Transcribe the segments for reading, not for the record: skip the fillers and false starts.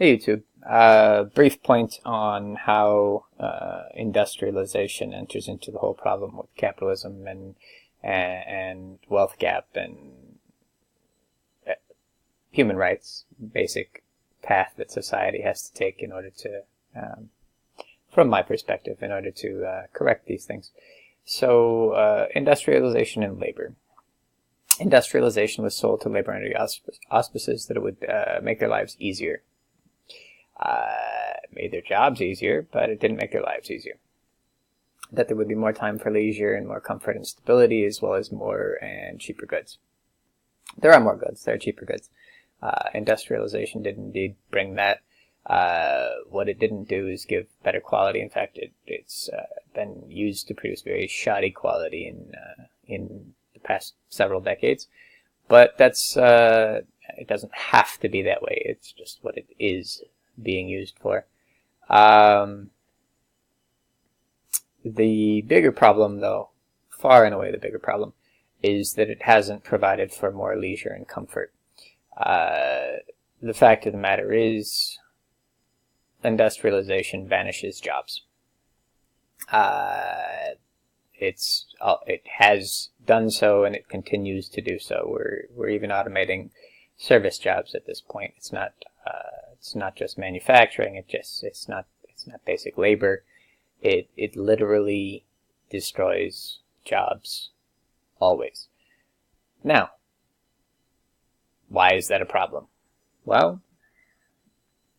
Hey YouTube, brief point on how industrialization enters into the whole problem with capitalism and wealth gap and human rights, basic path that society has to take in order to, from my perspective, in order to correct these things. So industrialization and labor. Industrialization was sold to labor under the auspices that it would make their lives easier. It made their jobs easier, but it didn't make their lives easier. That there would be more time for leisure and more comfort and stability, as well as more and cheaper goods. There are more goods. There are cheaper goods. Industrialization did indeed bring that. What it didn't do is give better quality. In fact, it's been used to produce very shoddy quality in the past several decades. But that's it doesn't have to be that way. It's just what it is being used for. The bigger problem, though, far and away the bigger problem, is that it hasn't provided for more leisure and comfort. The fact of the matter is, industrialization banishes jobs. It has done so, and it continues to do so. We're even automating service jobs at this point. It's not just manufacturing. It's not basic labor. It literally destroys jobs always. Now, why is that a problem? Well,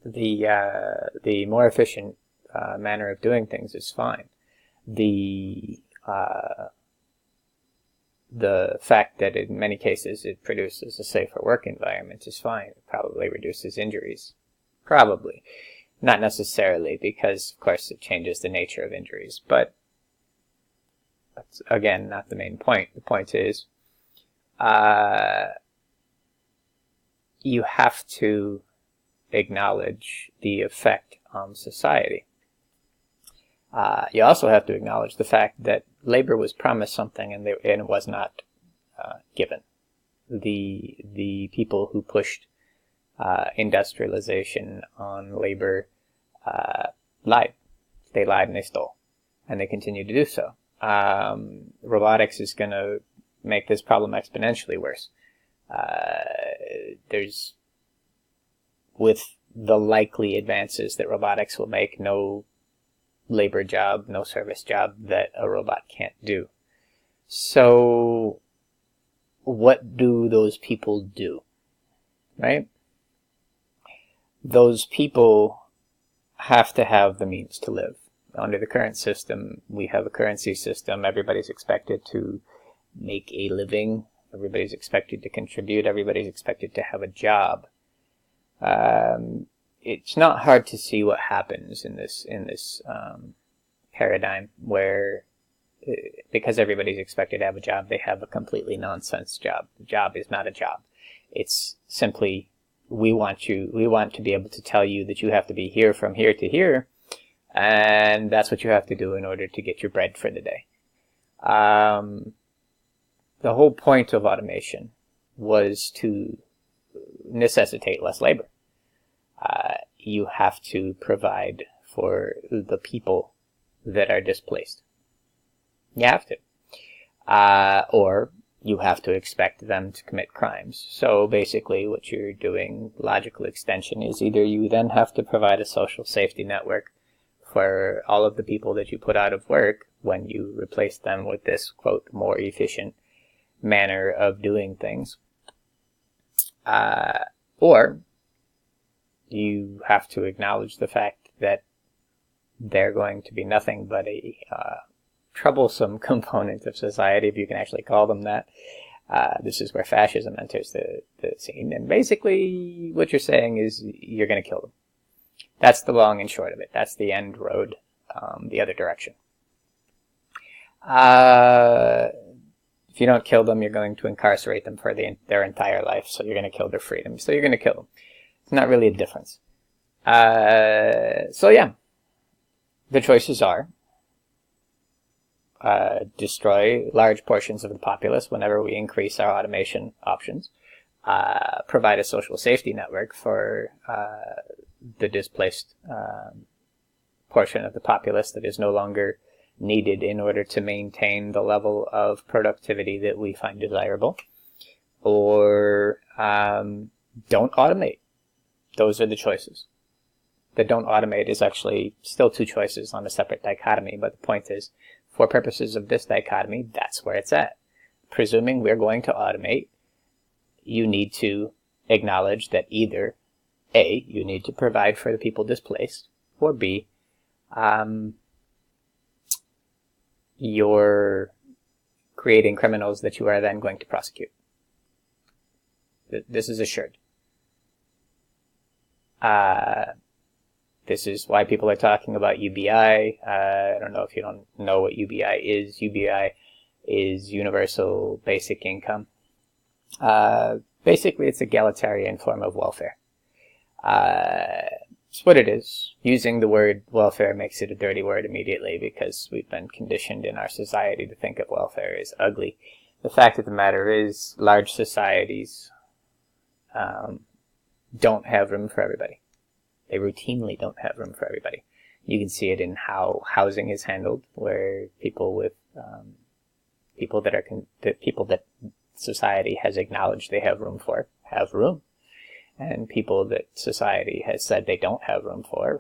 the more efficient manner of doing things is fine. The fact that in many cases it produces a safer work environment is fine. It probably reduces injuries. Probably. Not necessarily, because of course it changes the nature of injuries, but that's again not the main point. The point is you have to acknowledge the effect on society. You also have to acknowledge the fact that labor was promised something and it was not given. The people who pushed industrialization on labor lied. They lied and they stole, and they continue to do so. Robotics is going to make this problem exponentially worse. There's, with the likely advances that robotics will make, no labor job, no service job that a robot can't do. So what do those people do? Right? Those people have to have the means to live. Under the current system, we have a currency system. Everybody's expected to make a living. Everybody's expected to contribute. Everybody's expected to have a job. It's not hard to see what happens in this paradigm where, because everybody's expected to have a job, they have a completely nonsense job. The job is not a job. It's simply, we want to be able to tell you that you have to be here from here to here, and that's what you have to do in order to get your bread for the day. The whole point of automation was to necessitate less labor. You have to provide for the people that are displaced. You have to. Or you have to expect them to commit crimes. So basically what you're doing, logical extension, is either you then have to provide a social safety network for all of the people that you put out of work when you replace them with this, quote, more efficient manner of doing things. Or you have to acknowledge the fact that they're going to be nothing but a troublesome component of society, if you can actually call them that. This is where fascism enters the scene. And basically what you're saying is you're going to kill them. That's the long and short of it. That's the end road, the other direction. If you don't kill them, you're going to incarcerate them for their entire life. So you're going to kill their freedom. So you're going to kill them. It's not really a difference. So yeah, the choices are destroy large portions of the populace whenever we increase our automation options, provide a social safety network for the displaced portion of the populace that is no longer needed in order to maintain the level of productivity that we find desirable, or don't automate. Those are the choices. The don't automate is actually still two choices on a separate dichotomy, but the point is, for purposes of this dichotomy, that's where it's at. Presuming we're going to automate, you need to acknowledge that either A, you need to provide for the people displaced, or B, you're creating criminals that you are then going to prosecute. This is assured. This is why people are talking about UBI. I don't know if you don't know what UBI is. UBI is Universal Basic Income. Basically, it's an egalitarian form of welfare. It's what it is. Using the word welfare makes it a dirty word immediately because we've been conditioned in our society to think of welfare as ugly. The fact of the matter is, large societies don't have room for everybody. They routinely don't have room for everybody. You can see it in how housing is handled, where people with people that society has acknowledged they have room for have room, and people that society has said they don't have room for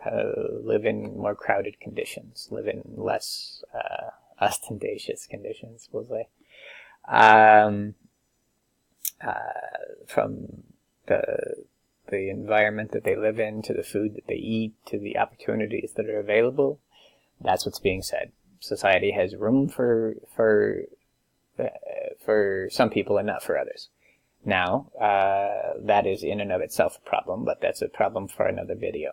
live in more crowded conditions, live in less ostentatious conditions, we'll say. From the environment that they live in, to the food that they eat, to the opportunities that are available, that's what's being said. Society has room for some people and not for others. Now, that is in and of itself a problem, but that's a problem for another video.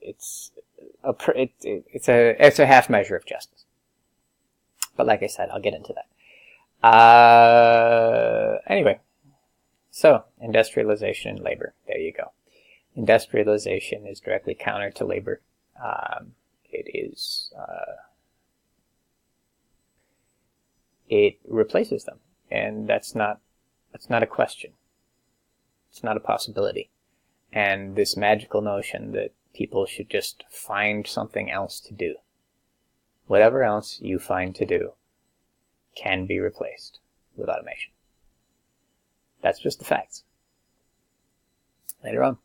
It's a half measure of justice. But like I said, I'll get into that. Anyway, so industrialization and labor. There you go. Industrialization is directly counter to labor. It replaces them, and that's not a question. It's not a possibility. And this magical notion that people should just find something else to do, whatever else you find to do, can be replaced with automation. That's just the facts. Later on.